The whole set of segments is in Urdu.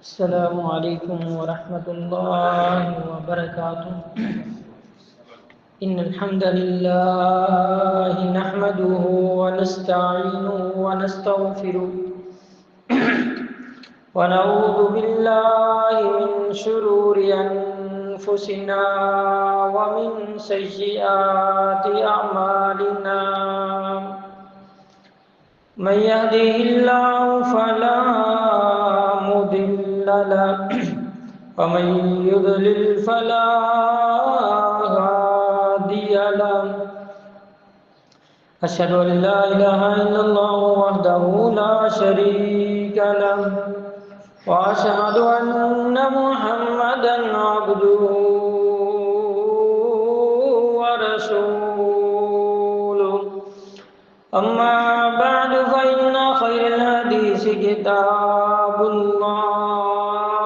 السلام علیکم ورحمۃ اللہ وبرکاتہ ان الحمد للہ نحمده ونستعینه ونستغفره ونعوذ باللہ من شرور انفسنا ومن سیئات اعمالنا من يهده الله فلا مضل له ومن يضلل فلا هادي له أشهد أن لا إله إلا الله وحده لا شريك له وأشهد أن محمدا عبده ورسوله أما بعد فإن خير الحديث كتاب الله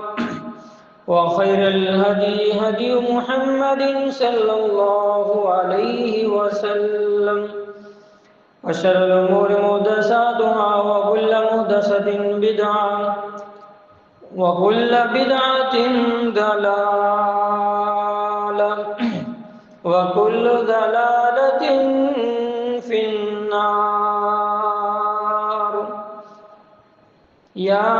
وخير الهدي هدي محمد صلى الله عليه وسلم وشر الأمور محدثاتها وكل محدثة بدعة وكل بدعة ضلالة وكل ضلالة في النار يا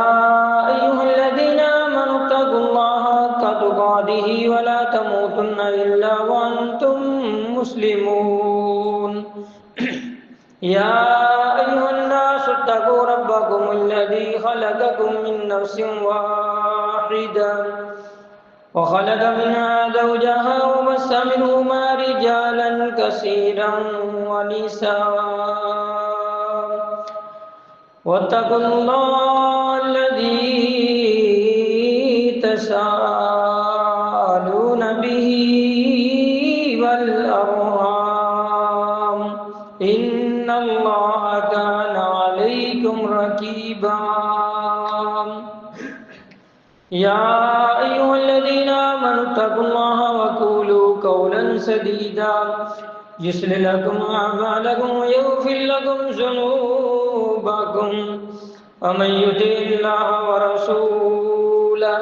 أيها الذين آمنوا اتقوا الله حق تقاته ولا تموتن إلا وأنتم مسلمون يا أيها الناس اتقوا ربكم الذي خلقكم من نفس واحدة وخلق منها زوجها وبث منهما رجالا كثيرا ونساء واتقوا الله الذي تساءلون به والأرحام إن الله كان عليكم رقيبا يا أيها الذين آمنوا اتقوا الله وقولوا قولا سديدا يصلح لكم أعمالكم ويغفر لكم ذنوبكم ومن يطع الله ورسوله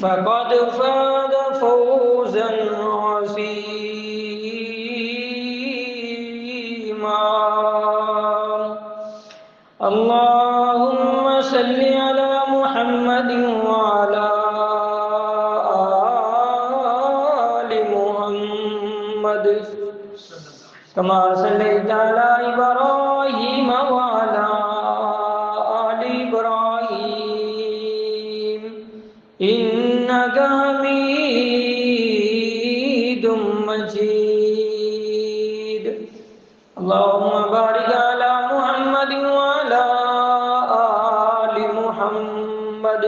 فقد فاز فوزا عظيما اللهم صل على محمد وعلى آل محمد كما صليت على إبراهيم وعلى آل إبراهيم إنك حميد مجيد اللهم بارك على محمد وعلى آل محمد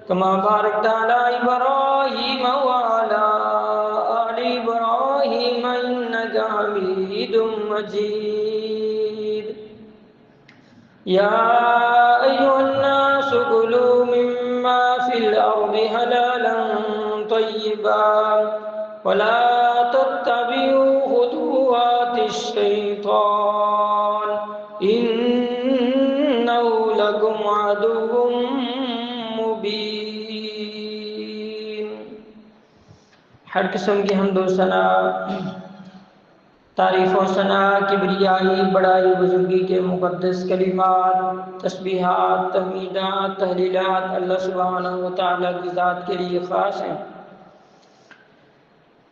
كما باركت على إبراهيم وعلى آل إبراهيم إنك حميد مجيد يا أيها الناس كلوا مما في الأرض حلالا طيبا ولا تتبعوا خطوات الشيطان إنه لكم عدو مبين ہر قسم کی حمد و ثنا تعریف و ثنا کبریائی بڑائی بزرگی کے مقدس کلمات تسبیحات تحمیدات تحلیلات اللہ سبحانہ و تعالیٰ کی ذات کے لیے خاص ہیں۔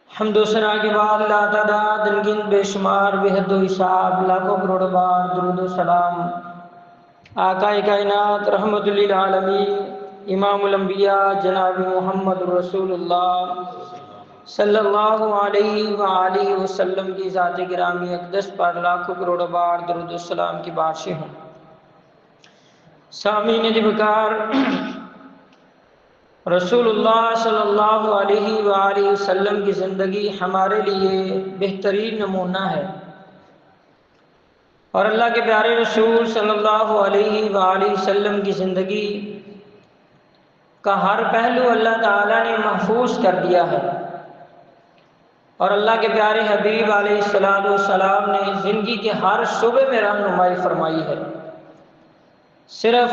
حمد و ثنا کے بعد لا تعداد انگن بے شمار بے حد و حساب لاکھوں کروڑ بار درود و سلام آقا کائنات رحمت للعالمین امام الانبیاء جناب محمد رسول اللہ صلی اللہ علیہ وآلہ وسلم کی ذات گرامی اقدس پر لاکھوں کروڑ بار درود و سلام کی بارشیں ہوں۔ سامعین جبکار، رسول اللہ صلی اللہ علیہ وآلہ وسلم کی زندگی ہمارے لیے بہترین نمونہ ہے، اور اللہ کے پیارے رسول صلی اللہ علیہ وآلہ وسلم کی زندگی کا ہر پہلو اللہ تعالیٰ نے محفوظ کر دیا ہے، اور اللہ کے پیارے حبیب علیہ السلام نے زندگی کے ہر شعبے میں رہنمائی فرمائی ہے۔ صرف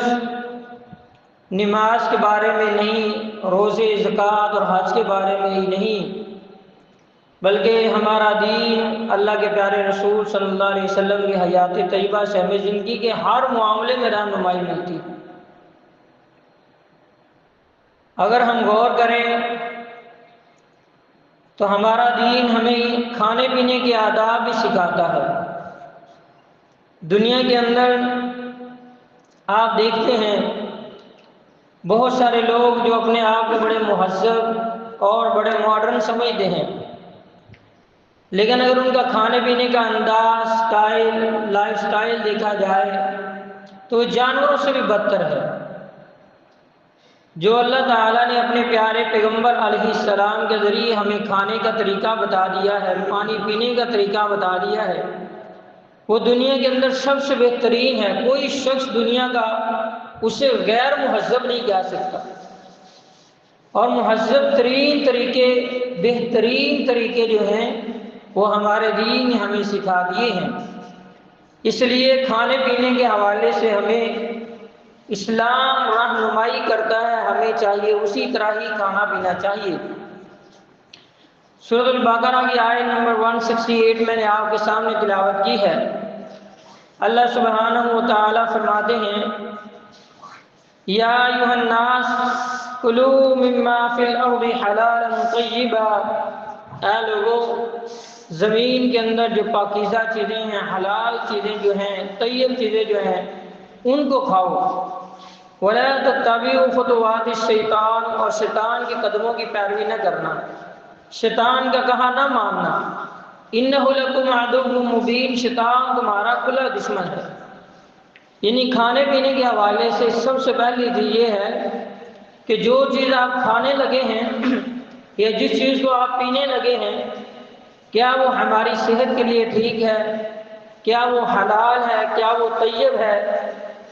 نماز کے بارے میں نہیں، روزے، زکوٰۃ اور حج کے بارے میں ہی نہیں، بلکہ ہمارا دین اللہ کے پیارے رسول صلی اللہ علیہ وسلم کی حیات طیبہ سے ہمیں زندگی کے ہر معاملے میں رہنمائی ملتی ہے۔ اگر ہم غور کریں تو ہمارا دین ہمیں کھانے پینے کے آداب بھی سکھاتا ہے۔ دنیا کے اندر آپ دیکھتے ہیں بہت سارے لوگ جو اپنے آپ کو بڑے مہذب اور بڑے ماڈرن سمجھتے ہیں، لیکن اگر ان کا کھانے پینے کا انداز، لائف سٹائل دیکھا جائے تو جانوروں سے بھی بدتر ہے۔ جو اللہ تعالیٰ نے اپنے پیارے پیغمبر علیہ السلام کے ذریعے ہمیں کھانے کا طریقہ بتا دیا ہے، پانی پینے کا طریقہ بتا دیا ہے، وہ دنیا کے اندر سب سے بہترین ہے۔ کوئی شخص دنیا کا اسے غیر مہذب نہیں کہہ سکتا، اور مہذب ترین طریقے، بہترین طریقے جو ہیں وہ ہمارے دین نے ہمیں سکھا دیے ہیں۔ اس لیے کھانے پینے کے حوالے سے ہمیں اسلام رہنمائی کرتا ہے، ہمیں چاہیے اسی طرح ہی کھانا پینا چاہیے۔ سورۃ البقرہ کی آیت نمبر 168 میں نے آپ کے سامنے تلاوت کی ہے۔ اللہ سبحانہ و تعالیٰ فرماتے ہیں، یا ایھا الناس کلوا مما فی الارض حلالا طیبا، اے لوگو زمین کے اندر جو پاکیزہ چیزیں ہیں، حلال چیزیں جو ہیں، طیب چیزیں جو ہیں ان کو کھاؤ۔ ولا تتبعوا خطوات الشیطان، اور شیطان کے قدموں کی پیروی نہ کرنا، شیطان کا کہا نہ ماننا۔ انہ لکم عدو مبین، شیطان تمہارا کھلا دشمن ہے۔ یعنی کھانے پینے کے حوالے سے سب سے پہلی چیز یہ ہے کہ جو چیز آپ کھانے لگے ہیں یا جس چیز کو آپ پینے لگے ہیں، کیا وہ ہماری صحت کے لیے ٹھیک ہے؟ کیا وہ حلال ہے؟ کیا وہ طیب ہے؟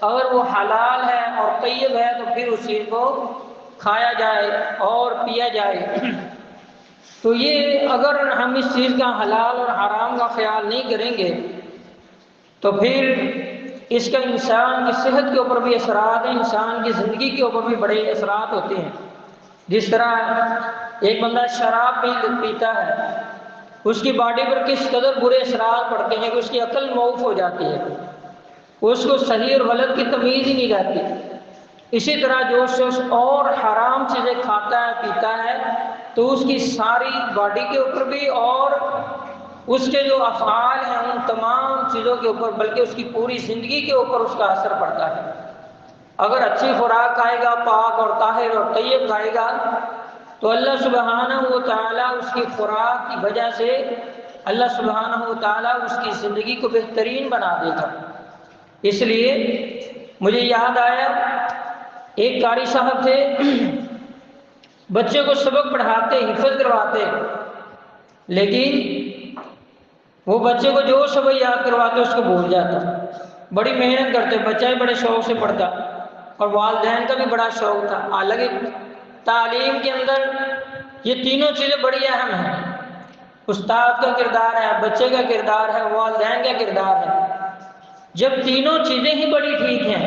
اگر وہ حلال ہے اور طیب ہے تو پھر اس چیز کو کھایا جائے اور پیا جائے۔ تو یہ اگر ہم اس چیز کا حلال اور حرام کا خیال نہیں کریں گے تو پھر اس کا انسان کی صحت کے اوپر بھی اثرات ہیں، انسان کی زندگی کے اوپر بھی بڑے اثرات ہوتے ہیں۔ جس طرح ایک بندہ شراب پیتا ہے، اس کی باڈی پر کس قدر برے اثرات پڑتے ہیں کہ اس کی عقل معوف ہو جاتی ہے، اس کو صحیح اور غلط کی تمیز ہی نہیں رہتی۔ اسی طرح جو شخص اور حرام چیزیں کھاتا ہے، پیتا ہے، تو اس کی ساری باڈی کے اوپر بھی اور اس کے جو افعال ہیں ان تمام چیزوں کے اوپر، بلکہ اس کی پوری زندگی کے اوپر اس کا اثر پڑتا ہے۔ اگر اچھی خوراک کھائے گا، پاک اور طاہر اور طیب کھائے گا، تو اللہ سبحانہ و تعالیٰ اس کی خوراک کی وجہ سے اللہ سبحانہ و تعالیٰ اس کی زندگی کو بہترین بنا دے گا۔ اس لیے مجھے یاد آیا، ایک قاری صاحب تھے، بچے کو سبق پڑھاتے، حفظ کرواتے، لیکن وہ بچے کو جو سبق یاد کرواتے اس کو بھول جاتا۔ بڑی محنت کرتے، بچہ بھی بڑے شوق سے پڑھتا اور والدین کا بھی بڑا شوق تھا۔ حالانکہ تعلیم کے اندر یہ تینوں چیزیں بڑی اہم ہیں، استاد کا کردار ہے، بچے کا کردار ہے، والدین کا کردار ہے۔ جب تینوں چیزیں ہی بڑی ٹھیک ہیں،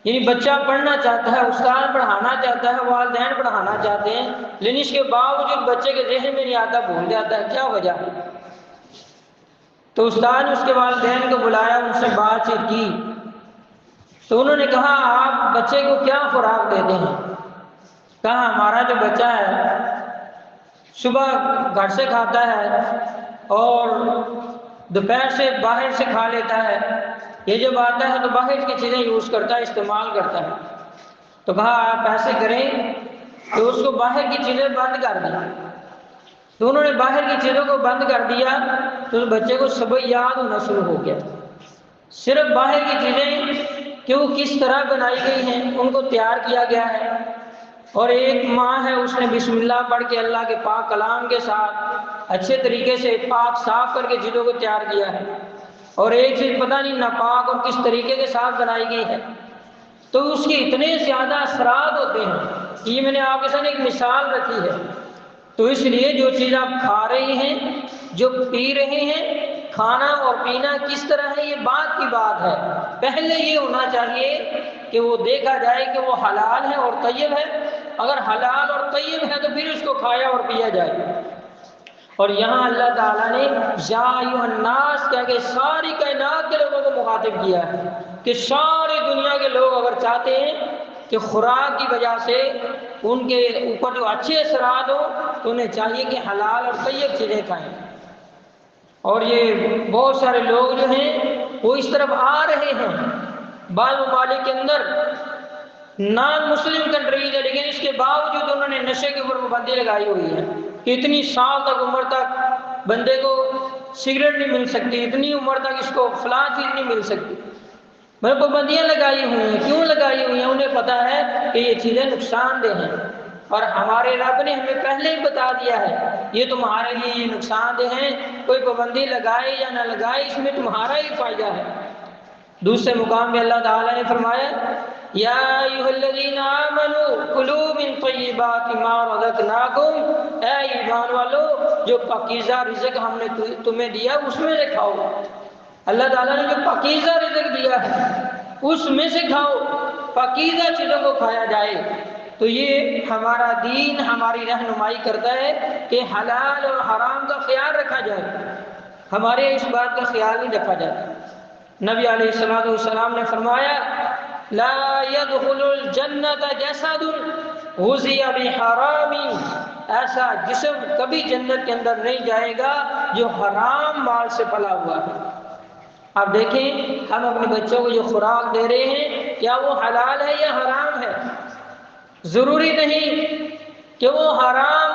یعنی بچہ پڑھنا چاہتا ہے، استاد پڑھانا چاہتا ہے، والدین پڑھانا چاہتے ہیں، لیکن اس کے باوجود بچے کے ذہن میں نہیں آتا، بھول جاتا ہے، کیا وجہ ہے؟ تو استاد نے اس کے والدین کو بلایا، ان سے بات چیت کی، تو انہوں نے کہا آپ بچے کو کیا خوراک دیتے ہیں؟ کہا ہمارا جو بچہ ہے صبح گھر سے کھاتا ہے اور دوپہر سے باہر سے کھا لیتا ہے، یہ جب آتا ہے تو باہر کی چیزیں یوز کرتا ہے، استعمال کرتا ہے۔ تو کہا آپ ایسے کریں کہ اس کو باہر کی چیزیں بند کر دیں۔ تو انہوں نے باہر کی چیزوں کو بند کر دیا تو اس بچے کو سبق یاد ہونا شروع ہو گیا۔ صرف باہر کی چیزیں کہ وہ کس طرح بنائی گئی ہیں ان کو تیار کیا گیا ہے، اور ایک ماں ہے اس نے بسم اللہ پڑھ کے اللہ کے پاک کلام کے ساتھ اچھے طریقے سے پاک صاف کر کے چیزوں کو تیار کیا ہے، اور ایک چیز پتہ نہیں ناپاک اور کس طریقے کے ساتھ بنائی گئی ہے، تو اس کے اتنے زیادہ اثرات ہوتے ہیں۔ یہ میں نے آپ کے سامنے ایک مثال رکھی ہے۔ تو اس لیے جو چیز آپ کھا رہے ہیں، جو پی رہے ہیں، کھانا اور پینا کس طرح ہے یہ بات کی بات ہے۔ پہلے یہ ہونا چاہیے کہ وہ دیکھا جائے کہ وہ حلال ہے اور طیب ہے. اگر حلال اور طیب ہے تو پھر اس کو کھایا اور پیا جائے. اور یہاں اللہ تعالیٰ نے یا ایھا الناس کہہ کے ساری کائنات کے لوگوں کو مخاطب کیا ہے کہ ساری دنیا کے لوگ اگر چاہتے ہیں کہ خوراک کی وجہ سے ان کے اوپر جو اچھے اثرات ہوں تو انہیں چاہیے کہ حلال اور طیب چیزیں کھائیں. اور یہ بہت سارے لوگ جو ہیں وہ اس طرف آ رہے ہیں. بعض ممالک کے اندر نان مسلم کنٹریز ہے لیکن اس کے باوجود انہوں نے نشے کے اوپر پابندی لگائی ہوئی ہے کہ اتنی سال تک عمر تک بندے کو سگریٹ نہیں مل سکتی, اتنی عمر تک اس کو فلاں چیز نہیں مل سکتی. پابندیاں لگائی ہوئی ہیں. کیوں لگائی ہوئی ہیں؟ انہیں پتہ ہے کہ یہ چیزیں نقصان دہ ہیں اور ہمارے رب نے ہمیں پہلے ہی بتا دیا ہے یہ تمہارے لیے یہ نقصان دہ ہیں. کوئی پابندی لگائے یا نہ لگائے اس میں تمہارا ہی فائدہ ہے. دوسرے مقام میں اللہ تعالیٰ نے فرمایا یا ایھا الذین آمنوا کلوا من طیبات ما رزقناکم, اے ایمان والو جو پاکیزہ رزق ہم نے تمہیں دیا اس میں سے کھاؤ. اللہ تعالیٰ نے جو پاکیزہ رزق دیا ہے اس میں سے کھاؤ, پاکیزہ چیزوں کو کھایا جائے. تو یہ ہمارا دین ہماری رہنمائی کرتا ہے کہ حلال اور حرام کا خیال رکھا جائے. ہمارے اس بات کا خیال نہیں رکھا جاتا. نبی علیہ الصلوۃ والسلام نے فرمایا لا يدخل الجنت جسد غذی بحرام, ایسا جسم کبھی جنت کے اندر نہیں جائے گا جو حرام مال سے پلا ہوا ہے. آپ دیکھیں ہم اپنے بچوں کو جو خوراک دے رہے ہیں کیا وہ حلال ہے یا حرام ہے؟ ضروری نہیں کہ وہ حرام,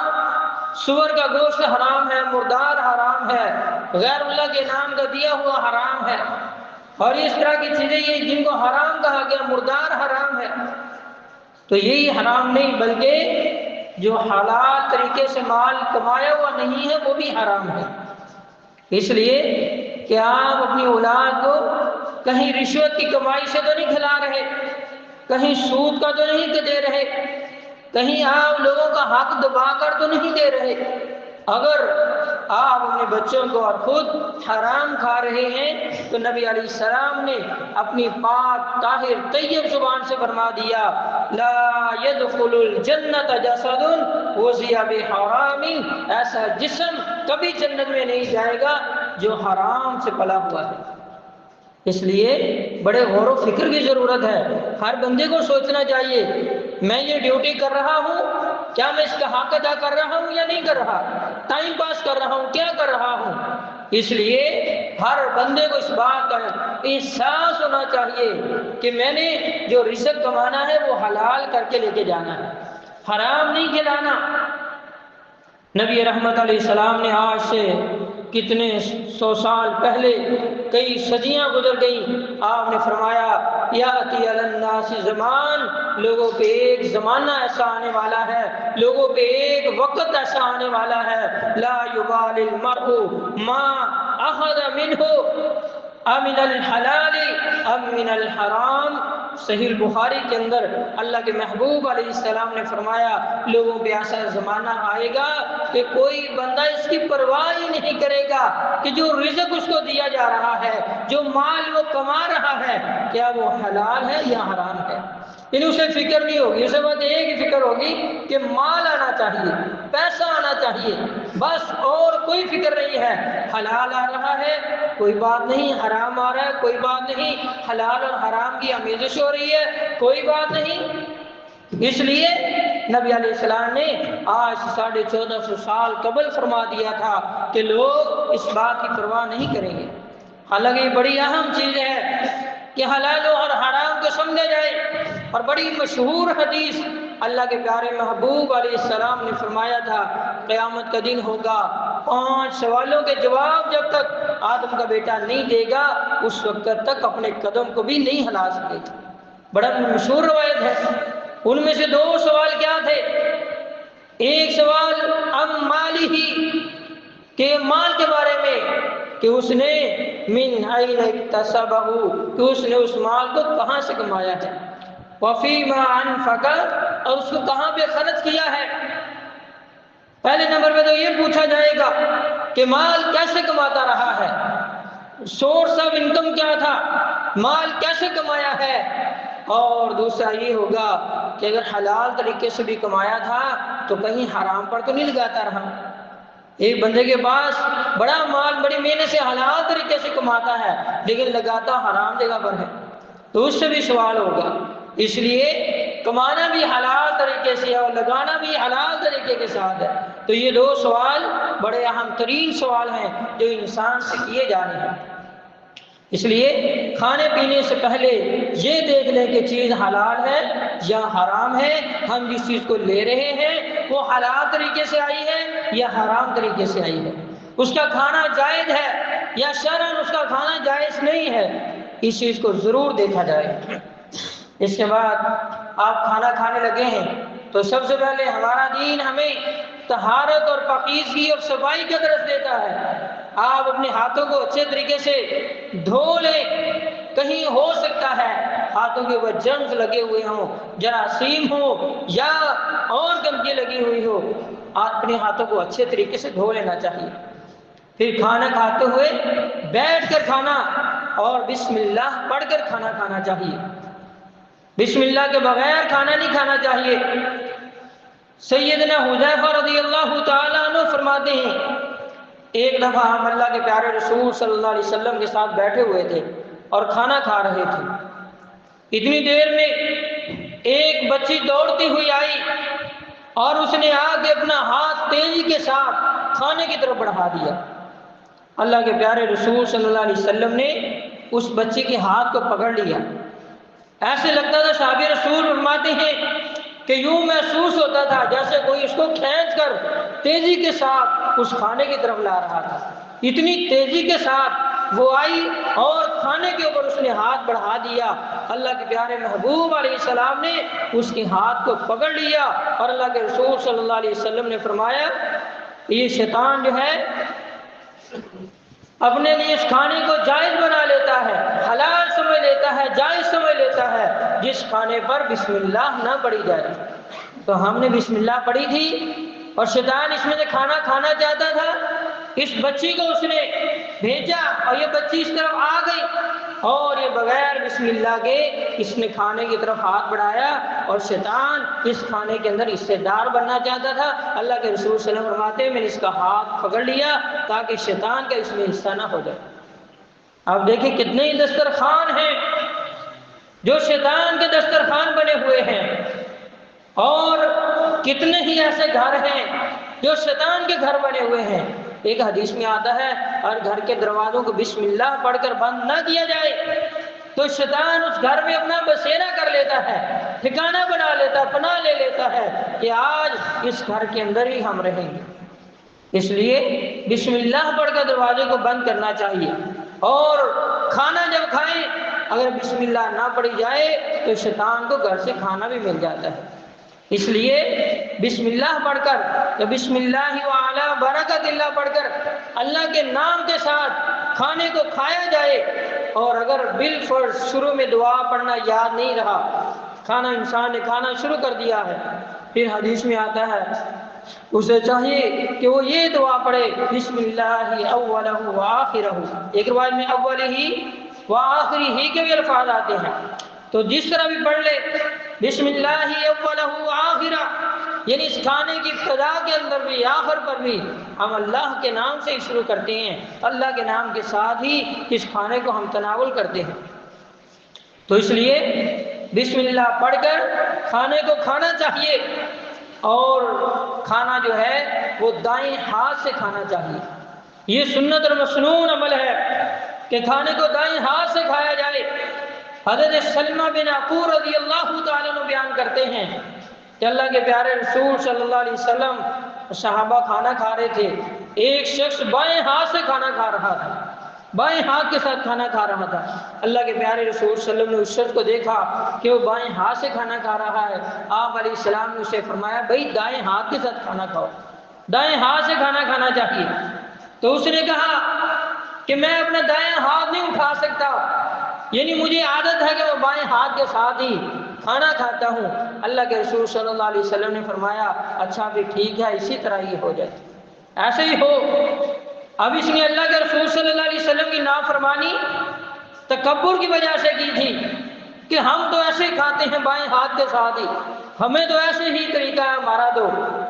سور کا گوشت حرام ہے, مردار حرام ہے, غیر اللہ کے نام کا دیا ہوا حرام ہے اور اس طرح کی چیزیں یہ جن کو حرام کہا گیا, مردار حرام ہے. تو یہی حرام نہیں بلکہ جو حلال طریقے سے مال کمایا ہوا نہیں ہے وہ بھی حرام ہے. اس لیے کہ آپ اپنی اولاد کو کہیں رشوت کی کمائی سے تو نہیں کھلا رہے, کہیں سود کا تو نہیں دے رہے, کہیں آپ لوگوں کا حق دبا کر تو نہیں دے رہے. اگر آپ اپنے بچوں کو اور خود حرام کھا رہے ہیں تو نبی علیہ السلام نے اپنی پاک طاہر طیب زبان سے فرما دیا لا يدخل الجنت جسد غذی بحرام, ایسا جسم کبھی جنت میں نہیں جائے گا جو حرام سے پلا ہوا ہے. اس لیے بڑے غور و فکر کی ضرورت ہے. ہر بندے کو سوچنا چاہیے میں یہ ڈیوٹی کر رہا ہوں, کیا میں اس کا حق ادا کر رہا ہوں یا نہیں کر رہا, ٹائم پاس کر رہا ہوں, کیا کر رہا ہوں. اس لیے ہر بندے کو اس بات کا احساس ہونا چاہیے کہ میں نے جو رزق کمانا ہے وہ حلال کر کے لے کے جانا ہے, حرام نہیں کھلانا. نبی رحمت علیہ السلام نے آج سے کتنے 100 سال پہلے کئی صدیاں گزر گئیں, آپ نے فرمایا یاتی علی الناس زمان, لوگوں پہ ایک زمانہ ایسا آنے والا ہے, لوگوں پہ ایک وقت ایسا آنے والا ہے لا یبالی المرء ما اخذ منہ امن الحلال ام من الحرام. صحیح بخاری کے اندر اللہ کے محبوب علیہ السلام نے فرمایا لوگوں پہ ایسا زمانہ آئے گا کہ کوئی بندہ اس کی پرواہ ہی نہیں کرے گا کہ جو رزق اس کو دیا جا رہا ہے, جو مال وہ کما رہا ہے, کیا وہ حلال ہے یا حرام ہے. یعنی اسے فکر نہیں ہوگی, اسے بس ایک ہی فکر ہوگی کہ مال آنا چاہیے, پیسہ آنا چاہیے, بس اور کوئی فکر نہیں ہے. حلال آ رہا ہے کوئی بات نہیں, حرام آ رہا ہے کوئی بات نہیں, حلال اور حرام کی آمیزش ہو رہی ہے کوئی بات نہیں. اس لیے نبی علیہ السلام نے آج 1450 سال قبل فرما دیا تھا کہ لوگ اس بات کی پرواہ نہیں کریں گے. حالانکہ یہ بڑی اہم چیز ہے کہ حلال اور حرام کو سمجھا جائے. اور بڑی مشہور حدیث اللہ کے پیارے محبوب علیہ السلام نے فرمایا تھا قیامت کا دن ہوگا, 5 سوالوں کے جواب جب تک آدم کا بیٹا نہیں دے گا اس وقت تک اپنے قدم کو بھی نہیں ہلا سکے گا. بڑا مشہور روایت ہے. ان میں سے 2 سوال کیا تھے؟ ایک سوال ام مالہ, کہ مال کے بارے میں کہ اس نے من این اکتسبہ, کہ اس نے اس مال کو کہاں سے کمایا ہے, وفیما انفق, اور اس کو کہاں پہ خرچ کیا ہے. پہلے نمبر پہ تو یہ پوچھا جائے گا کہ مال کیسے کماتا رہا ہے, سورس آف انکم کیا تھا, مال کیسے کمایا ہے. اور دوسرا یہ ہوگا کہ اگر حلال طریقے سے بھی کمایا تھا تو کہیں حرام پر تو نہیں لگاتا رہا۔ ایک بندے کے پاس بڑا مال بڑی محنت سے حلال طریقے سے کماتا ہے لیکن لگاتا حرام جگہ پر ہے، تو اس سے بھی سوال ہوگا۔ اس لیے کمانا بھی حلال طریقے سے ہے اور لگانا بھی حلال طریقے کے ساتھ ہے۔ تو یہ دو سوال بڑے اہم ترین سوال ہیں جو انسان سے کیے جانے ہیں۔ اس لیے کھانے پینے سے پہلے یہ دیکھ لیں کہ چیز حلال ہے یا حرام ہے، ہم جس چیز کو لے رہے ہیں وہ حلال طریقے سے آئی ہے یا حرام طریقے سے آئی ہے، اس کا کھانا جائز ہے یا شرعاً اس کا کھانا جائز نہیں ہے، اس چیز کو ضرور دیکھا جائے۔ اس کے بعد آپ کھانا کھانے لگے ہیں تو سب سے پہلے ہمارا دین ہمیں طہارت اور پاکیزگی اور صفائی کا درس دیتا ہے۔ آپ اپنے ہاتھوں کو اچھے طریقے سے دھو لیں، کہیں ہو سکتا ہے ہاتھوں کے اوپر جرمز لگے ہوئے ہوں، جراثیم ہو یا اور گندگی لگی ہوئی ہو، اپنے ہاتھوں کو اچھے طریقے سے دھو لینا چاہیے۔ پھر کھانا کھاتے ہوئے بیٹھ کر کھانا اور بسم اللہ پڑھ کر کھانا کھانا چاہیے، بسم اللہ کے بغیر کھانا نہیں کھانا چاہیے۔ سیدنا حذیفہ رضی اللہ تعالیٰ عنہ فرماتے ہیں ایک دفعہ ہم اللہ کے پیارے رسول صلی اللہ علیہ وسلم کے ساتھ بیٹھے ہوئے تھے اور کھانا کھا رہے تھے، اتنی دیر میں ایک بچی دوڑتی ہوئی آئی اور اس نے آ کے اپنا ہاتھ تیزی کے ساتھ کھانے کی طرف بڑھا دیا۔ اللہ کے پیارے رسول صلی اللہ علیہ وسلم نے اس بچی کے ہاتھ کو پکڑ لیا، ایسے لگتا تھا صحابی رسول فرماتے ہیں کہ یوں محسوس ہوتا تھا جیسے کوئی اس کو کھینچ کر تیزی کے ساتھ اس کھانے کی طرف لا رہا تھا۔ اتنی تیزی کے ساتھ وہ آئی اور کھانے کے اوپر اس نے ہاتھ بڑھا دیا۔ اللہ کے پیارے محبوب علیہ السلام نے اس کے ہاتھ کو پکڑ لیا اور اللہ کے رسول صلی اللہ علیہ وسلم نے فرمایا یہ شیطان جو ہے اپنے لیے اس کھانے کو جائز بنا لیتا ہے، حلال سمجھ لیتا ہے، جائز سمجھ لیتا ہے جس کھانے پر بسم اللہ نہ پڑھی جائے۔ تو ہم نے بسم اللہ پڑھی تھی اور شیطان اس میں سے کھانا کھانا چاہتا تھا، اس بچی کو اس نے بھیجا اور یہ بچی اس طرف آ گئی اور یہ بغیر بسم اللہ کے اس نے کھانے کی طرف ہاتھ بڑھایا اور شیطان اس کھانے کے اندر حصے دار بننا چاہتا تھا۔ اللہ کے رسول صلی اللہ علیہ وسلم فرماتے ہیں میں نے اس کا ہاتھ پکڑ لیا تاکہ شیطان کا اس میں حصہ نہ ہو جائے۔ اب دیکھیں کتنے ہی دسترخوان ہیں جو شیطان کے دسترخوان بنے ہوئے ہیں اور کتنے ہی ایسے گھر ہیں جو شیطان کے گھر بنے ہوئے ہیں۔ ایک حدیث میں آتا ہے اور گھر کے دروازوں کو بسم اللہ پڑھ کر بند نہ کیا جائے تو شیطان اس گھر میں اپنا بسیرا کر لیتا ہے، ٹھکانہ بنا لیتا ہے، پناہ لے لیتا ہے کہ آج اس گھر کے اندر ہی ہم رہیں گے۔ اس لیے بسم اللہ پڑھ کر دروازے کو بند کرنا چاہیے، اور کھانا جب کھائیں اگر بسم اللہ نہ پڑھی جائے تو شیطان کو گھر سے کھانا بھی مل جاتا ہے۔ اس لیے بسم اللہ پڑھ کر یا بسم اللہ وعلی برکت اللہ پڑھ کر اللہ کے نام کے ساتھ کھانے کو کھایا جائے، اور اگر بالفرض شروع میں دعا پڑھنا یاد نہیں رہا، کھانا انسان نے کھانا شروع کر دیا ہے، پھر حدیث میں آتا ہے اسے چاہیے کہ وہ یہ دعا پڑھے بسم اللہ اولہ وآخرہ، ایک روایت میں اول ہی وآخری ہی کے بھی الفاظ آتے ہیں، تو جس طرح بھی پڑھ لے بسم اللہ اولہ وآخرہ، یعنی اس کھانے کی ابتدا کے اندر بھی آخر پر بھی ہم اللہ کے نام سے ہی شروع کرتے ہیں، اللہ کے نام کے ساتھ ہی اس کھانے کو ہم تناول کرتے ہیں۔ تو اس لیے بسم اللہ پڑھ کر کھانے کو کھانا چاہیے، اور کھانا جو ہے وہ دائیں ہاتھ سے کھانا چاہیے۔ یہ سنت اور مسنون عمل ہے کہ کھانے کو دائیں ہاتھ سے کھایا جائے۔ حضرت سلمہ بن عقور رضی اللہ تعالیٰ عنہ بیان کرتے ہیں کہ اللہ کے پیارے رسول صلی اللہ علیہ وسلم صحابہ کھانا کھا رہے تھے، ایک شخص بائیں ہاتھ سے کھانا کھا رہا تھا، بائیں ہاتھ کے ساتھ کھانا کھا رہا تھا۔ اللہ کے پیارے رسول صلی اللہ علیہ وسلم نے اس شخص کو دیکھا کہ وہ بائیں ہاتھ سے کھانا کھا رہا ہے، آپ علیہ السلام نے اسے فرمایا بھائی دائیں ہاتھ کے ساتھ کھانا کھاؤ، دائیں ہاتھ سے کھانا کھانا چاہیے۔ تو اس نے کہا کہ میں اپنا دائیں ہاتھ نہیں اٹھا سکتا، یعنی مجھے عادت ہے کہ میں بائیں ہاتھ کے ساتھ ہی کھانا کھاتا ہوں۔ اللہ کے رسول صلی اللہ علیہ وسلم نے فرمایا اچھا بھی ٹھیک ہے، اسی طرح یہ ہو جائے، ایسے ہی ہو۔ اب اس نے اللہ کے رسول صلی اللہ علیہ وسلم کی نافرمانی تکبر کی وجہ سے کی تھی، کہ ہم تو ایسے ہی کھاتے ہیں بائیں ہاتھ کے ساتھ ہی، ہمیں تو ایسے ہی طریقہ ہے ہمارا تو۔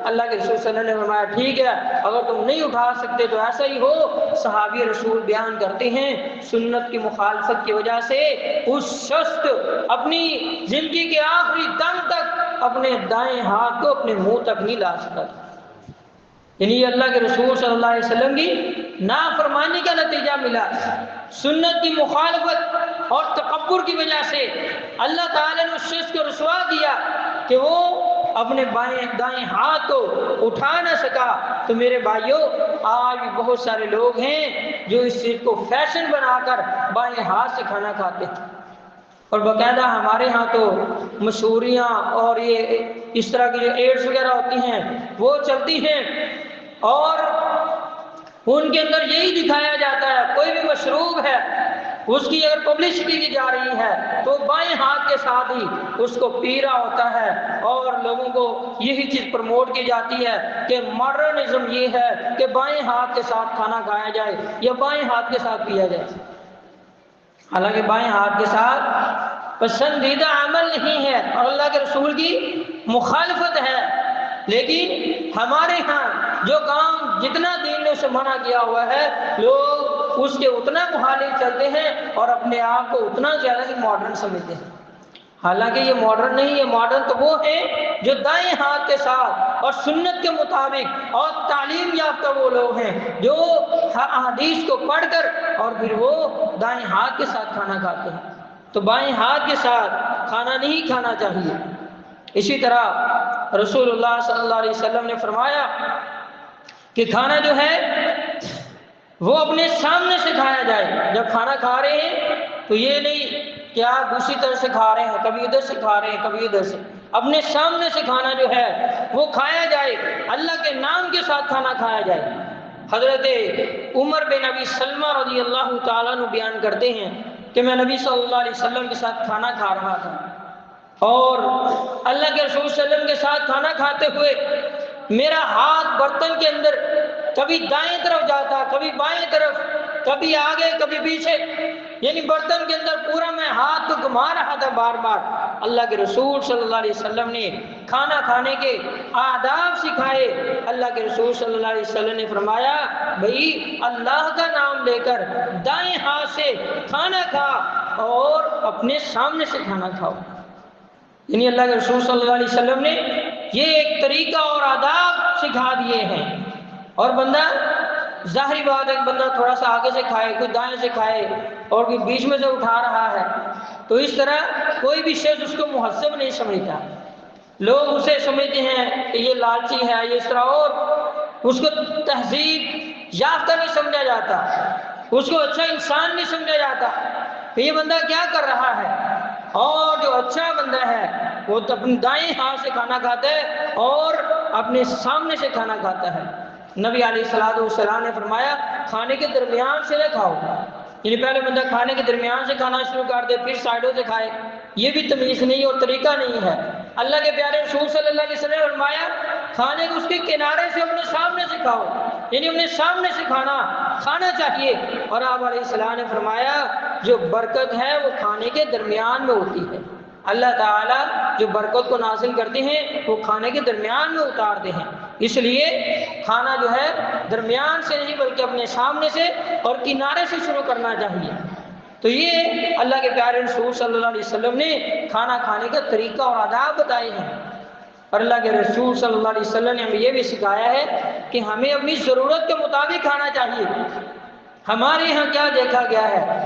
اللہ کے رسول صلی اللہ علیہ وسلم نے فرمایا ٹھیک ہے، اگر تم نہیں اٹھا سکتے تو ایسا ہی ہو۔ صحابی رسول بیان کرتے ہیں سنت کی مخالفت کی وجہ سے اس شخص اپنی زندگی کے آخری دم تک اپنے دائیں ہاتھ کو اپنے منہ تک نہیں لا سکا، یعنی یہ اللہ کے رسول صلی اللہ علیہ وسلم کی نافرمانی کا نتیجہ ملا۔ سنت کی مخالفت اور تکبر کی وجہ سے اللہ تعالیٰ نے اس شخص کو رسوا کیا کہ وہ اپنے دائیں ہاتھ کو اٹھا نہ سکا۔ تو میرے بھائیوں، آج بھی بہت سارے لوگ ہیں جو اس چیز کو فیشن بنا کر بائیں ہاتھ سے کھانا کھاتے ہیں، اور باقاعدہ ہمارے ہاں تو مشہوریاں اور یہ اس طرح کی جو ایڈس وغیرہ ہوتی ہیں وہ چلتی ہیں، اور ان کے اندر یہی دکھایا جاتا ہے کوئی بھی مشروب ہے اس کی اگر پبلسٹی کی جا رہی ہے تو بائیں ہاتھ کے ساتھ ہی اس کو پی رہا ہوتا ہے، اور لوگوں کو یہی چیز پروموٹ کی جاتی ہے کہ ماڈرنزم یہ ہے کہ بائیں ہاتھ کے ساتھ کھانا کھایا جائے یا بائیں ہاتھ کے ساتھ پیا جائے۔ حالانکہ بائیں ہاتھ کے ساتھ پسندیدہ عمل نہیں ہے اور اللہ کے رسول کی مخالفت ہے، لیکن ہمارے ہاں جو کام جتنا دین نے اسے منع کیا ہوا ہے لوگ اس کے اتنا مخالف چلتے ہیں اور اپنے آپ کو اتنا زیادہ ہی ماڈرن سمجھتے ہیں۔ حالانکہ یہ ماڈرن نہیں ہے، ماڈرن تو وہ ہیں جو دائیں ہاتھ کے ساتھ اور سنت کے مطابق اور تعلیم یافتہ وہ لوگ ہیں جو حدیث کو پڑھ کر اور پھر وہ دائیں ہاتھ کے ساتھ کھانا کھاتے ہیں۔ تو بائیں ہاتھ کے ساتھ کھانا نہیں کھانا چاہیے۔ اسی طرح رسول اللہ صلی اللہ علیہ وسلم نے فرمایا کہ کھانا جو ہے وہ اپنے سامنے سے کھایا جائے۔ جب کھانا کھا رہے ہیں تو یہ نہیں کہ آپ دوسری طرف سے کھا رہے ہیں، کبھی ادھر سے کھا رہے ہیں کبھی ادھر سے، اپنے سامنے سے کھانا جو ہے وہ کھایا جائے، اللہ کے نام کے ساتھ کھانا کھایا جائے۔ حضرت عمر بن ابی سلمہ رضی اللہ تعالیٰ عنہ بیان کرتے ہیں کہ میں نبی صلی اللہ علیہ وسلم کے ساتھ کھانا کھا رہا تھا، اور اللہ کے رسول صلی اللہ علیہ وسلم کے ساتھ کھانا کھاتے ہوئے میرا ہاتھ برتن کے اندر کبھی دائیں طرف جاتا کبھی بائیں طرف، کبھی آگے کبھی پیچھے، یعنی برتن کے اندر پورا میں ہاتھ کو گھما رہا تھا بار بار۔ اللہ کے رسول صلی اللہ علیہ وسلم نے کھانا کھانے کے آداب سکھائے۔ اللہ کے رسول صلی اللہ علیہ وسلم نے فرمایا بھئی اللہ کا نام لے کر دائیں ہاتھ سے کھانا کھا اور اپنے سامنے سے کھانا کھاؤ، یعنی اللہ کے رسول صلی اللہ علیہ وسلم نے یہ ایک طریقہ اور آداب سکھا دیے ہیں۔ اور بندہ ظاہری بات ہے کہ بندہ تھوڑا سا آگے سے کھائے، کوئی دائیں سے کھائے اور کوئی بیچ میں سے اٹھا رہا ہے، تو اس طرح کوئی بھی شخص اس کو مہذب نہیں سمجھتا۔ لوگ اسے سمجھتے ہیں کہ یہ لالچی ہے، یہ اس طرح، اور اس کو تہذیب یافتہ نہیں سمجھا جاتا، اس کو اچھا انسان نہیں سمجھا جاتا کہ یہ بندہ کیا کر رہا ہے۔ اور جو اچھا بندہ ہے وہ تو اپنے دائیں ہاتھ سے کھانا کھاتا ہے اور اپنے سامنے سے کھانا کھاتا ہے۔ نبی علیہ الصلوۃ والسلام نے فرمایا کھانے کے درمیان سے نہ کھاؤ، یعنی پہلے بندہ کھانے کے درمیان سے کھانا شروع کر دے پھر سائڈوں سے کھائے، یہ بھی تمیز نہیں اور طریقہ نہیں ہے۔ اللہ کے پیارے رسول صلی اللہ علیہ وسلم نے فرمایا کھانے کو اس کے کنارے سے اپنے سامنے سے کھاؤ، یعنی اپنے سامنے سے کھانا چاہیے۔ اور آپ علیہ السلام نے فرمایا جو برکت ہے وہ کھانے کے درمیان میں ہوتی ہے، اللہ تعالیٰ جو برکت کو نازل کرتے ہیں وہ کھانے کے درمیان میں اتارتے ہیں، اس لیے کھانا جو ہے درمیان سے نہیں بلکہ اپنے سامنے سے اور کنارے سے شروع کرنا چاہیے۔ تو یہ اللہ کے پیارے رسول صلی اللہ علیہ وسلم نے کھانا کھانے کا طریقہ اور آداب بتائے ہیں، اور اللہ کے رسول صلی اللہ علیہ وسلم نے ہمیں یہ بھی سکھایا ہے کہ ہمیں اپنی ضرورت کے مطابق کھانا چاہیے۔ ہمارے یہاں کیا دیکھا گیا ہے،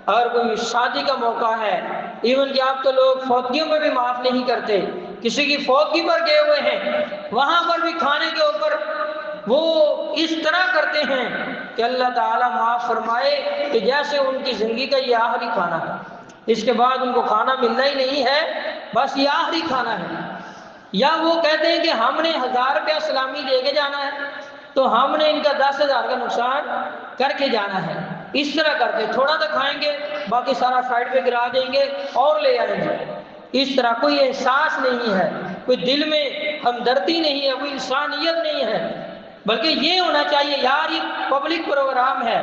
اگر کوئی شادی کا موقع ہے، ایون کہ آپ تو لوگ فوتگیوں میں بھی معاف نہیں کرتے، کسی کی فوتگی پر گئے ہوئے ہیں وہاں پر بھی کھانے کے اوپر وہ اس طرح کرتے ہیں کہ اللہ تعالیٰ معاف فرمائے کہ جیسے ان کی زندگی کا یہ آخری کھانا ہے، اس کے بعد ان کو کھانا ملنا ہی نہیں ہے، بس یہ آخری کھانا ہے۔ یا وہ کہتے ہیں کہ ہم نے 1000 روپیہ سلامی لے کے جانا ہے تو ہم نے ان کا 10,000 کا نقصان کر کے جانا ہے، اس طرح کرتے تھوڑا سا کھائیں گے باقی سارا سائڈ پہ گرا دیں گے اور لے آئیں گے۔ اس طرح کوئی احساس نہیں ہے، کوئی دل میں ہمدردی نہیں ہے، کوئی انسانیت نہیں ہے۔ بلکہ یہ ہونا چاہیے یار یہ پبلک پروگرام ہے،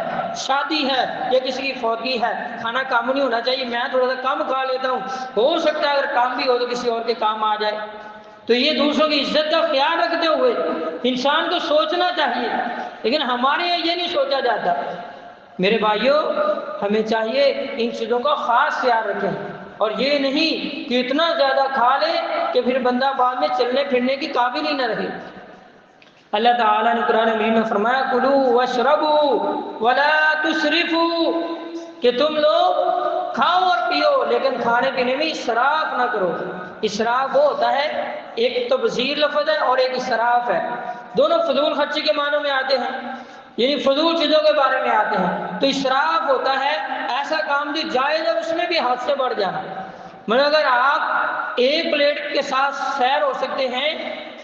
شادی ہے یا کسی کی فوتگی ہے، کھانا کم نہیں ہونا چاہیے، میں تھوڑا سا کم کھا لیتا ہوں، ہو سکتا ہے اگر کام بھی ہو تو کسی اور کے کام آ جائے۔ تو یہ دوسروں کی عزت کا خیال رکھتے ہوئے انسان کو سوچنا چاہیے، لیکن ہمارے یہاں یہ نہیں سوچا جاتا۔ میرے بھائیوں، ہمیں چاہیے ان چیزوں کا خاص خیال رکھیں، اور یہ نہیں کہ اتنا زیادہ کھا لے کہ پھر بندہ بعد میں چلنے پھرنے کی قابل ہی نہ رہے۔ اللہ تعالیٰ نے قرآن مجید میں فرمایا کلوا واشربوا ولا تسرفوا، کہ تم لوگ کھاؤ اور پیو لیکن کھانے پینے میں اسراف نہ کرو۔ اسراف وہ ہوتا ہے، ایک تبذیر لفظ ہے اور ایک اسراف ہے، دونوں فضول خرچی کے معنوں میں آتے ہیں، یعنی فضول چیزوں کے بارے میں آتے ہیں۔ تو اسراف ہوتا ہے ایسا کام جو جائز ہے اس میں بھی حد سے بڑھ جانا۔ مگر اگر آپ ایک پلیٹ کے ساتھ سیر ہو سکتے ہیں،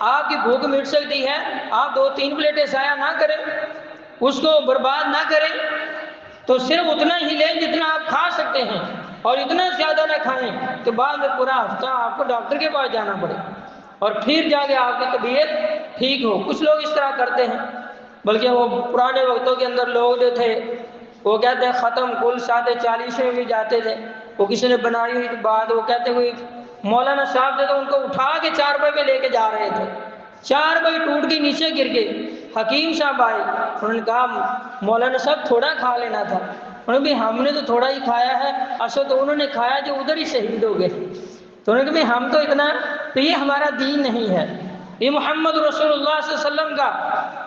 آپ کی بھوک مٹ سکتی ہے، آپ 2-3 پلیٹیں ضائع نہ کریں، اس کو برباد نہ کریں، تو صرف اتنا ہی لیں جتنا آپ کھا سکتے ہیں، اور اتنا زیادہ نہ کھائیں کہ بعد میں پورا ہفتہ آپ کو ڈاکٹر کے پاس جانا پڑے اور پھر جا کے آپ کی طبیعت ٹھیک ہو۔ کچھ لوگ اس طرح کرتے ہیں، بلکہ وہ پرانے وقتوں کے اندر لوگ جو تھے وہ کہتے ہیں ختم کل 40 میں بھی جاتے تھے۔ وہ کسی نے بنائی ہوئی بات، وہ کہتے ہوئے مولانا صاحب تھے تو ان کو اٹھا کے 4 روپے پہ لے کے جا رہے تھے، 4 روپے ٹوٹ کے نیچے گر گئے۔ حکیم صاحب آئے، انہوں نے کہا مولانا صاحب تھوڑا کھا لینا تھا۔ انہوں نے بھی ہم نے تو تھوڑا ہی کھایا ہے، اصل تو انہوں نے کھایا جو ادھر ہی شہید ہو گئے۔ تو انہوں نے کہا ہم تو اتنا، تو یہ ہمارا دین نہیں ہے، یہ محمد رسول اللہ صلی اللہ علیہ وسلم کا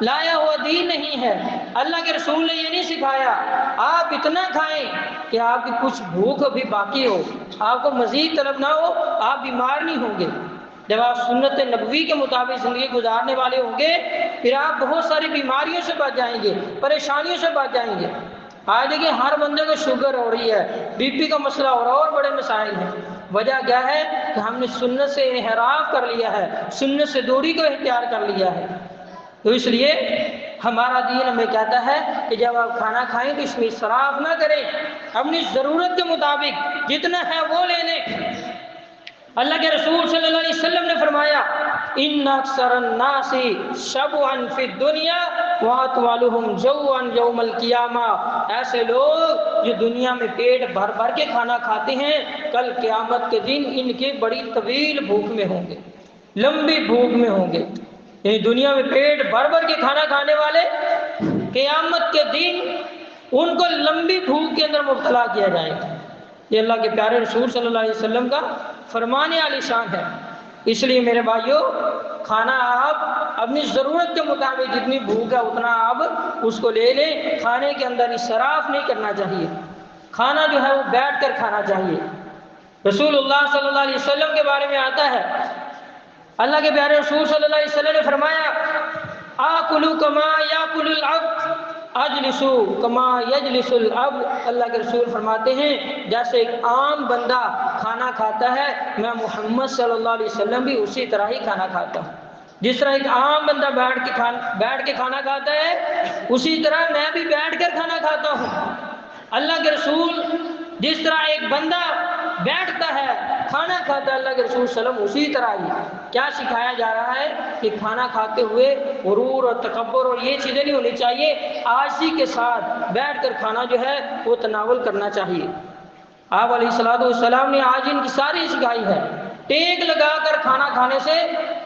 لایا ہوا دین نہیں ہے۔ اللہ کے رسول نے یہ نہیں سکھایا آپ اتنا کھائیں کہ آپ کی کچھ بھوک بھی باقی ہو، آپ کو مزید طلب نہ ہو، آپ بیمار نہیں ہوں گے۔ جب آپ سنت نبوی کے مطابق زندگی گزارنے والے ہوں گے پھر آپ بہت ساری بیماریوں سے بچ جائیں گے، پریشانیوں سے بچ جائیں گے۔ آج دیکھیں ہر بندے کو شوگر ہو رہی ہے، بی پی کا مسئلہ ہو رہا ہے اور بڑے مسائل ہیں۔ وجہ کیا ہے کہ ہم نے سنت سے انحراف کر لیا ہے، سنت سے دوری کو اختیار کر لیا ہے۔ تو اس لیے ہمارا دین ہمیں کہتا ہے کہ جب آپ کھانا کھائیں تو اس میں اسراف نہ کریں، اپنی ضرورت کے مطابق جتنا ہے وہ لے لیں۔ اللہ کے رسول صلی اللہ علیہ وسلم نے فرمایا ان اکثر الناس شبعا فی الدنیا واطولهم جوعا یوم القیامہ، ایسے لوگ جو دنیا میں پیٹ بھر بھر کے کھانا کھاتے ہیں کل قیامت کے دن ان کی بڑی طویل بھوک میں ہوں گے، لمبی بھوک میں ہوں گے۔ یعنی دنیا میں پیٹ بھر بھر کے کھانا کھانے والے قیامت کے دن ان کو لمبی بھوک کے اندر مبتلا کیا جائے گا۔ یہ اللہ کے پیارے رسول صلی اللہ علیہ وسلم کا فرمان عالی شان ہے۔ اس لیے میرے بھائیوں، کھانا آپ اپنی ضرورت کے مطابق جتنی بھوک ہے اتنا آپ اس کو لے لیں، کھانے کے اندر اسراف نہیں کرنا چاہیے۔ کھانا جو ہے وہ بیٹھ کر کھانا چاہیے۔ رسول اللہ صلی اللہ علیہ وسلم کے بارے میں آتا ہے، اللہ کے پیارے رسول صلی اللہ علیہ وسلم نے فرمایا آکلوا کما یاکل العبد اجلسوا کما یجلس العبد۔ اللہ کے رسول فرماتے ہیں جیسے ایک عام بندہ کھانا کھاتا ہے میں محمد صلی اللہ علیہ وسلم بھی اسی طرح ہی کھانا کھاتا ہوں۔ جس طرح ایک عام بندہ بیٹھ کے کھانا کھاتا ہے اسی طرح میں بھی بیٹھ کر کھانا کھاتا ہوں۔ اللہ کے رسول جس طرح ایک بندہ بیٹھتا ہے کھانا کھاتا ہے، اللہ کے رسول صلی اللہ علیہ وسلم اسی طرح ہی۔ کیا سکھایا جا رہا ہے کہ کھانا کھاتے ہوئے غرور اور تکبر اور یہ چیزیں نہیں ہونی چاہیے، عاجزی کے ساتھ بیٹھ کر کھانا جو ہے وہ تناول کرنا چاہیے۔ آپ علیہ السلام نے آج ان کی ساری سکھائی ہے۔ ٹیک لگا کر کھانا کھانے سے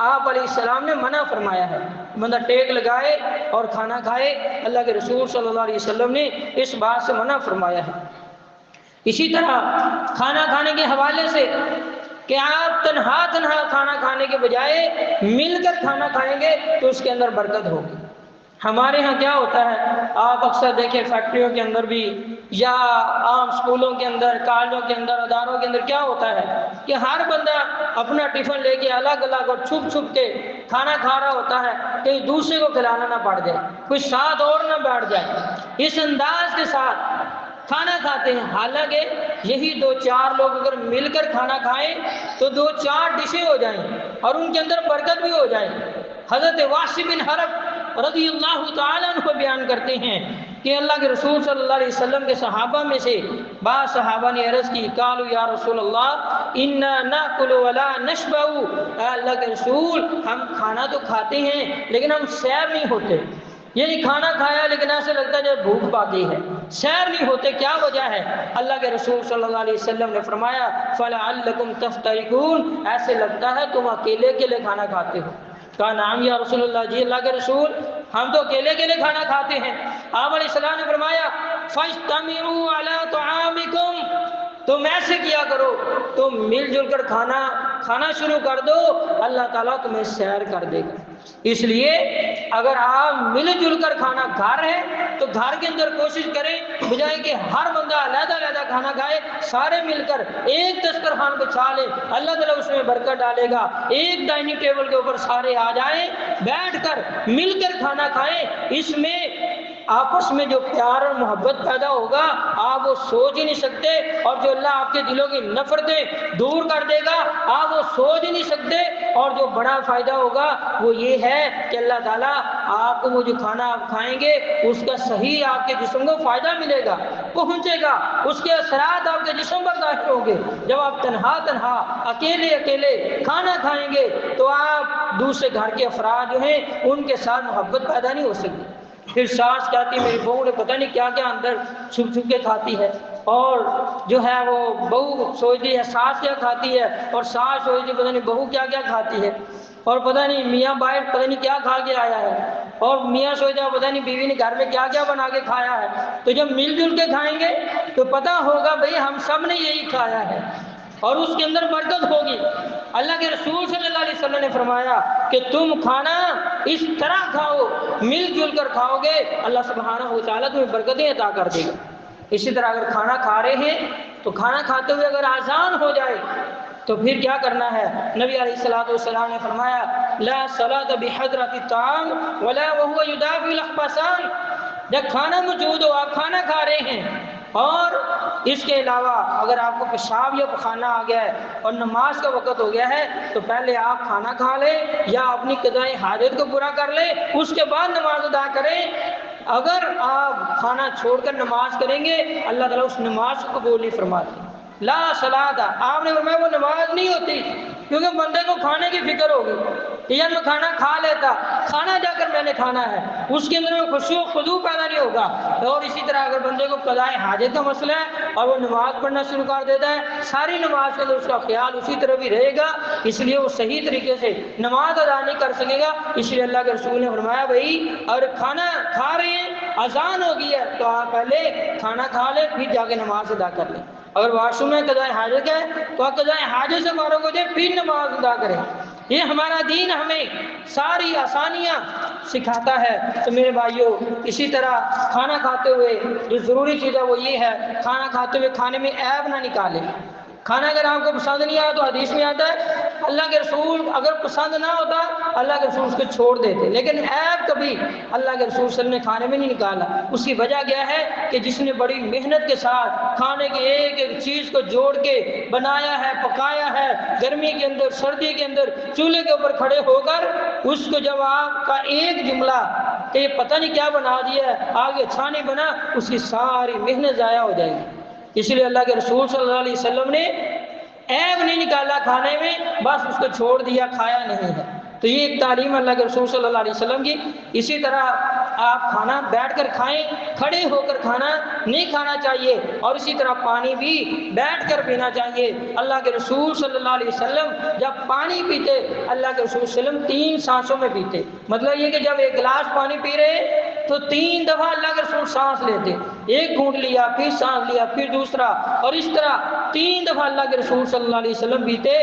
آپ علیہ السلام نے منع فرمایا ہے، بندہ ٹیک لگائے اور کھانا کھائے، اللہ کے رسول صلی اللہ علیہ وسلم نے اس بات سے منع فرمایا ہے۔ اسی طرح کھانا کھانے کے حوالے سے کہ آپ تنہا کھانا کھانے کے بجائے مل کر کھانا کھائیں گے تو اس کے اندر برکت ہوگی۔ ہمارے ہاں کیا ہوتا ہے، آپ اکثر دیکھیں فیکٹریوں کے اندر بھی یا عام اسکولوں کے اندر، کالجوں کے اندر، اداروں کے اندر کیا ہوتا ہے کہ ہر بندہ اپنا ٹفن لے کے الگ الگ اور چھپ چھپ کے کھانا کھا رہا ہوتا ہے کہ دوسرے کو کھلانا نہ پڑ جائے، کوئی ساتھ اور نہ بیٹھ جائے۔ اس انداز کے ساتھ کھانا کھاتے ہیں، حالانکہ یہی 2-4 لوگ اگر مل کر کھانا کھائیں تو 2-4 ڈشیں ہو جائیں اور ان کے اندر برکت بھی ہو جائے۔ حضرت واصف بن حرب رضی اللہ تعالیٰ عنہ بیان کرتے ہیں کہ اللہ کے رسول صلی اللہ علیہ وسلم کے صحابہ میں سے بعض صحابہ نے عرض کی قالوا یا رسول اللہ انا ناکل ولا نشبع، اے اللہ کے رسول ہم کھانا تو کھاتے ہیں لیکن ہم سیر نہیں ہوتے، یعنی کھانا کھایا لیکن ایسے لگتا ہے جیسے بھوک باقی ہے، سیر نہیں ہوتے، کیا وجہ ہے؟ اللہ کے رسول صلی اللہ علیہ وسلم نے فرمایا فَلَعَلَّكُمْ تَفْتَرِكُونَ، ایسے لگتا ہے تم اکیلے اکیلے کھانا کھاتے ہو۔ کہا نام یا رسول اللہ، جی اللہ کے رسول ہم تو اکیلے اکیلے کھانا کھاتے ہیں۔ آپ علیہ السلام نے فرمایا فَاجْتَمِعُوا عَلَىٰ طَعَامِكُمْ، تم ایسے کیا کرو، تم مل جل کر کھانا شروع کر دو، اللہ تعالیٰ تمہیں سیر کر دے گا۔ اس لیے اگر آپ مل جل کر کھانا کھا رہے ہیں تو گھر کے اندر کوشش کریں بجائے کہ ہر بندہ علیحدہ علیحدہ کھانا کھائے، سارے مل کر ایک دسترخوان بچھا لیں، اللہ تعالیٰ اس میں برکت ڈالے گا۔ ایک ڈائننگ ٹیبل کے اوپر سارے آ جائیں، بیٹھ کر مل کر کھانا کھائیں، اس میں آپس میں جو پیار اور محبت پیدا ہوگا آپ وہ سوچ ہی نہیں سکتے، اور جو اللہ آپ کے دلوں کی نفرتیں دور کر دے گا آپ وہ سوچ ہی نہیں سکتے، اور جو بڑا فائدہ ہوگا وہ یہ ہے کہ اللہ تعالیٰ آپ کو وہ جو کھانا آپ کھائیں گے اس کا صحیح آپ کے جسم کو فائدہ ملے گا، پہنچے گا، اس کے اثرات آپ کے جسم پر ظاہر ہوں گے۔ جب آپ تنہا اکیلے اکیلے کھانا کھائیں گے تو آپ دوسرے گھر کے افراد جو ہیں ان کے ساتھ محبت پیدا نہیں ہو سکتی۔ پھر ساس کہتی میری بہو نے پتہ نہیں کیا کیا اندر چھپ چھپ کے کھاتی ہے، اور جو ہے وہ بہو سوچتی ہے ساس کیا کھاتی ہے، اور ساس سوچتی پتہ نہیں بہو کیا کیا کھاتی ہے، اور پتہ نہیں میاں باہر پتہ نہیں کیا کھا کے آیا ہے، اور میاں سوچتا پتہ نہیں بیوی نے گھر میں کیا کیا بنا کے کھایا ہے۔ تو جب مل جل کے کھائیں گے تو پتہ ہوگا بھئی ہم سب نے یہی کھایا ہے، اور اس کے اندر برکت ہوگی۔ اللہ کے رسول صلی اللہ علیہ وسلم نے فرمایا کہ تم کھانا اس طرح کھاؤ، مل جل کر کھاؤ گے، اللہ سبحانہ و تعالیٰ تمہیں برکتیں عطا کر دے گا۔ اسی طرح اگر کھانا کھا رہے ہیں تو کھانا کھاتے ہوئے اگر آزان ہو جائے تو پھر کیا کرنا ہے؟ نبی علیہ الصلوۃ والسلام نے فرمایا لا صلاۃ بحضرۃ الطعام ولا وهو يدافع الاخبثان، جب کھانا موجود ہو، آپ کھانا کھا رہے ہیں اور اس کے علاوہ اگر آپ کو پیشاب یا پخانہ آ گیا ہے اور نماز کا وقت ہو گیا ہے تو پہلے آپ کھانا کھا لیں یا اپنی قضائے حاجت کو پورا کر لیں، اس کے بعد نماز ادا کریں۔ اگر آپ کھانا چھوڑ کر نماز کریں گے اللہ تعالیٰ اس نماز کو قبول نہیں فرماتے۔ لا صلاۃ، آپ نے فرمایا وہ نماز نہیں ہوتی، کیونکہ بندے کو کھانے کی فکر ہوگی کہ یار میں کھانا کھا لیتا، کھانا جا کر میں نے کھانا ہے، اس کے اندر میں خشوع و خضوع پیدا نہیں ہوگا۔ اور اسی طرح اگر بندے کو قضاء حاجت کا مسئلہ ہے اور وہ نماز پڑھنا شروع کر دیتا ہے، ساری نماز کے اندر اس کا خیال اسی طرح بھی رہے گا، اس لیے وہ صحیح طریقے سے نماز ادا نہیں کر سکے گا۔ اس لیے اللہ کے رسول نے فرمایا بھائی اگر کھانا کھا رہے ہیں اذان ہو گئی ہے تو آپ پہلے کھانا کھا لیں پھر جا کے نماز ادا کر لیں۔ اگر واش روم میں قضاء حاجت ہے تو آپ قضاء حاجت سے فارغ ہو جائیں پھر نماز ادا کریں۔ یہ ہمارا دین ہمیں ساری آسانیاں سکھاتا ہے۔ تو میرے بھائیوں اسی طرح کھانا کھاتے ہوئے جو ضروری چیز ہے وہ یہ ہے کھانا کھاتے ہوئے کھانے میں عیب نہ نکالیں۔ کھانا اگر آپ کو پسند نہیں آیا تو حدیث میں آتا ہے اللہ کے رسول اگر پسند نہ ہوتا اللہ کے رسول اس کو چھوڑ دیتے، لیکن عیب کبھی اللہ کے رسول صلی اللہ علیہ وسلم نے کھانے میں نہیں نکالا۔ اس کی وجہ کیا ہے کہ جس نے بڑی محنت کے ساتھ کھانے کی ایک ایک چیز کو جوڑ کے بنایا ہے، پکایا ہے، گرمی کے اندر سردی کے اندر چولہے کے اوپر کھڑے ہو کر اس کو جب آپ کا ایک جملہ کہ یہ پتہ نہیں کیا بنا دیا ہے آگے اچھا نہیں بنا، اس کی ساری محنت ضائع ہو جائے گی۔ اس لیے اللہ کے رسول صلی اللہ علیہ وسلم نے عیب نہیں نکالا کھانے میں، بس اس کو چھوڑ دیا، کھایا نہیں ہے۔ تو یہ ایک تعلیم اللہ کے رسول صلی اللہ علیہ وسلم کی۔ اسی طرح آپ کھانا بیٹھ کر کھائیں، کھڑے ہو کر کھانا نہیں کھانا چاہیے، اور اسی طرح پانی بھی بیٹھ کر پینا چاہیے۔ اللہ کے رسول صلی اللہ علیہ وسلم جب پانی پیتے اللہ کے رسول صلی اللہ علیہ وسلم 3 سانسوں میں پیتے، مطلب یہ کہ جب ایک گلاس پانی پی رہے تو 3 دفعہ اللہ کے رسول سانس لیتے، ایک گھونٹ لیا پھر سانس لیا پھر دوسرا، اور اس طرح 3 دفعہ اللہ کے رسول صلی اللہ علیہ وسلم پیتے۔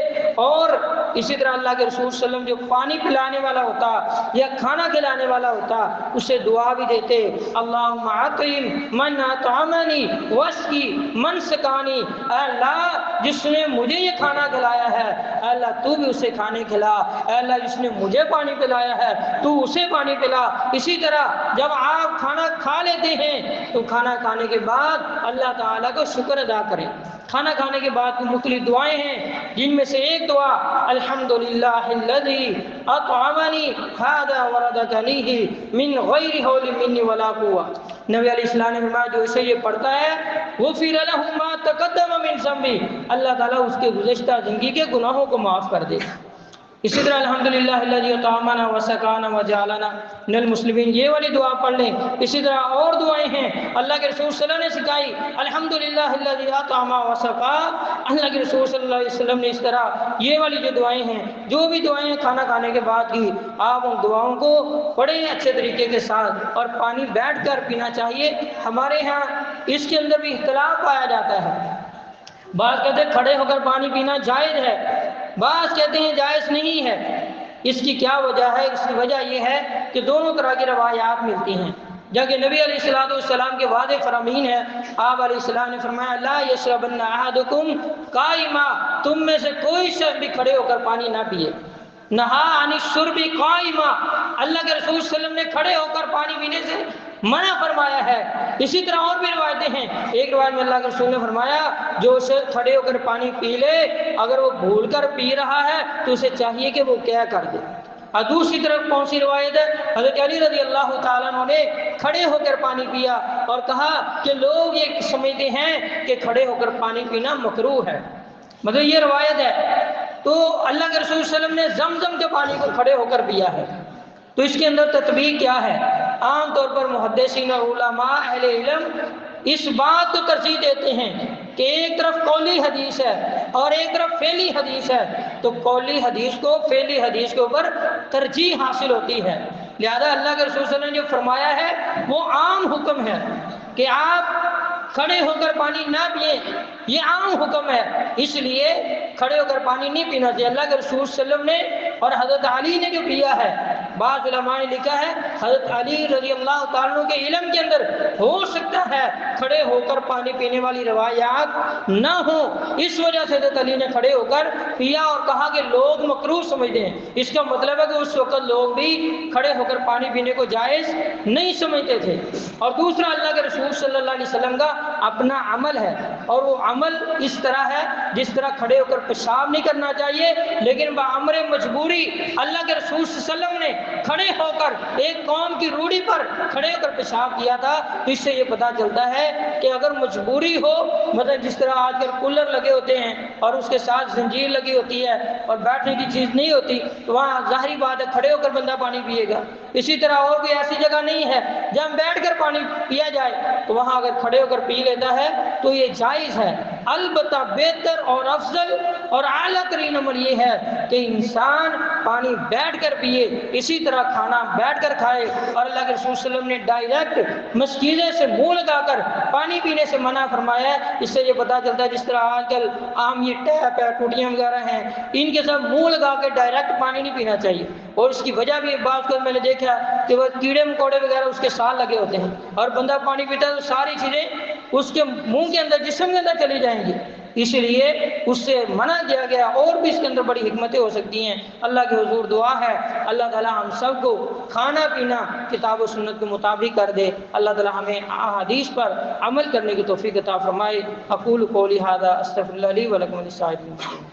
اور اسی طرح اللہ کے رسول صلی اللہ علیہ وسلم جو پانی پلانے والا ہوتا یا کھانا کھلانے والا ہوتا اسے دعا بھی دیتے اللہم اطعم من اطعمنی واسقی من سقانی، اے اللہ جس نے مجھے یہ کھانا کھلایا ہے اے اللہ تو بھی اسے کھانے کھلا، اے اللہ جس نے مجھے پانی پلایا ہے تو اسے پانی پلا۔ اسی طرح جب آپ کھانا کھا لیتے ہیں تو کھانا کھانے کے بعد اللہ تعالیٰ کو شکر ادا کریں۔ کھانا کھانے کے بعد مختلف دعائیں ہیں جن میں سے ایک دعا الحمدللہ الذی اطعمنی ھذا ورزقنی من غیر حول منی ولا قوہ، نبی علیہ السلام نے فرمایا جو اسے یہ پڑھتا ہے غفر لہ ما تقدم من ذنبہ، اللہ تعالیٰ اس کے گزشتہ زندگی کے گناہوں کو معاف کر دے۔ اسی طرح الحمدللہ الذی اطعمنا وسقانا وجعلنا من المسلمین، یہ والی دعا پڑھ لیں۔ اسی طرح اور دعائیں ہیں اللہ کے رسول صلی اللہ علیہ وسلم نے سکھائی، الحمدللہ الذی اطعم وسقا، اللہ کے رسول صلی اللہ علیہ وسلم نے اس طرح یہ والی جو دعائیں ہیں، جو بھی دعائیں کھانا کھانے کے بعد کی، آپ ان دعاؤں کو بڑے اچھے طریقے کے ساتھ، اور پانی بیٹھ کر پینا چاہیے۔ ہمارے ہاں اس کے اندر بھی اختلاف پایا جاتا ہے، بعض کہتے ہیں کھڑے ہو کر پانی پینا جائز ہے، بعض کہتے ہیں جائز نہیں ہے۔ اس کی کیا وجہ ہے؟ اس کی وجہ یہ ہے کہ دونوں طرح کی روایات ملتی ہیں، جبکہ نبی علیہ السلام کے واضح فرامین ہے۔ آپ علیہ السلام نے فرمایا لا یشربن احدکم قائما، تم میں سے کوئی شخص بھی کھڑے ہو کر پانی نہ پیے۔ نہا عن الشرب قائما، اللہ کے رسول صلی اللہ علیہ وسلم نے کھڑے ہو کر پانی پینے سے منع فرمایا ہے۔ اسی طرح اور بھی روایتیں ہیں، ایک روایت میں اللہ کے رسول نے فرمایا جو شخص کھڑے ہو کر پانی پی لے، اگر وہ بھول کر پی رہا ہے تو اسے چاہیے کہ وہ کیا کر دے۔ اور دوسری طرف کون سی روایت ہے؟ حضرت علی رضی اللہ تعالیٰ عنہ نے کھڑے ہو کر پانی پیا اور کہا کہ لوگ یہ سمجھتے ہیں کہ کھڑے ہو کر پانی پینا مکروہ ہے، مطلب یہ روایت ہے۔ تو اللہ کے رسول صلی اللہ علیہ وسلم نے زمزم کے پانی کو کھڑے ہو کر پیا ہے، تو اس کے اندر تطبیق کیا ہے؟ عام طور پر محدثین اور علماء اہل علم اس بات کو ترجیح دیتے ہیں کہ ایک طرف قولی حدیث ہے اور ایک طرف فعلی حدیث ہے، تو قولی حدیث کو فعلی حدیث کے اوپر ترجیح حاصل ہوتی ہے۔ لہذا اللہ کے رسول صلی اللہ علیہ وسلم نے جو فرمایا ہے وہ عام حکم ہے کہ آپ کھڑے ہو کر پانی نہ پئیں، یہ عام حکم ہے، اس لیے کھڑے ہو کر پانی نہیں پینا چاہیے۔ اللہ کے رسول صلی اللہ علیہ وسلم نے اور حضرت علی نے جو پیا ہے، بعض علماء نے لکھا ہے حضرت علی رضی اللہ تعالیٰ عنہ کے علم کے اندر ہو سکتا ہے کھڑے ہو کر پانی پینے والی روایات نہ ہوں، اس وجہ سے حضرت علی نے کھڑے ہو کر پیا اور کہا کہ لوگ مکروہ سمجھتے ہیں۔ اس کا مطلب ہے کہ اس وقت لوگ بھی کھڑے ہو کر پانی پینے کو جائز نہیں سمجھتے تھے۔ اور دوسرا اللہ کے رسول صلی اللہ علیہ وسلم کا اپنا عمل ہے، اور وہ عمل اس طرح ہے جس طرح کھڑے ہو کر پیشاب نہیں کرنا چاہیے، لیکن بامر مجبوری اللہ کے رسول صلی اللہ علیہ وسلم نے کھڑے ہو کر ایک قوم کی روڑی پر کھڑے ہو کر پیشاب کیا تھا۔ تو اس سے یہ پتہ چلتا ہے کہ اگر مجبوری ہو، مطلب جس طرح آج کل کولر لگے ہوتے ہیں اور اس کے ساتھ زنجیر لگی ہوتی ہے اور بیٹھنے کی چیز نہیں ہوتی، تو وہاں ظاہری بات ہے کھڑے ہو کر بندہ پانی پیے گا۔ اسی طرح اور کوئی ایسی جگہ نہیں ہے جہاں بیٹھ کر پانی پیا جائے، تو وہاں اگر کھڑے ہو کر پی لیتا ہے تو یہ جائز ہے۔ البتہ بہتر اور افضل اور اعلیٰ ترین عمل یہ ہے کہ انسان پانی بیٹھ کر پیے، اسی طرح کھانا بیٹھ کر کھائے۔ اور اللہ کے رسول صلی اللہ علیہ وسلم نے ڈائریکٹ مسکینے سے منہ لگا کر پانی پینے سے منع فرمایا ہے۔ اس سے یہ پتہ چلتا ہے جس طرح آج کل عام یہ ٹیپ ہے، ٹوٹیاں وغیرہ ہیں، ان کے ساتھ منہ لگا کے ڈائریکٹ پانی نہیں پینا چاہیے۔ اور اس کی وجہ بھی بعض کو میں نے دیکھا کہ وہ کیڑے مکوڑے وغیرہ اس کے ساتھ لگے ہوتے ہیں، اور بندہ پانی پیتا ہے تو ساری چیزیں اس کے منہ کے اندر، جسم کے اندر چلی جائیں گی، اس لیے اس سے منع کیا گیا۔ اور بھی اس کے اندر بڑی حکمتیں ہو سکتی ہیں۔ اللہ کے حضور دعا ہے اللہ تعالی ہم سب کو کھانا پینا کتاب و سنت کے مطابق کر دے، اللہ تعالی ہمیں احادیث پر عمل کرنے کی توفیق عطا فرمائے۔ اقول قولی ھذا استغفر اللہ لی ولکم ولسائر المسلمین۔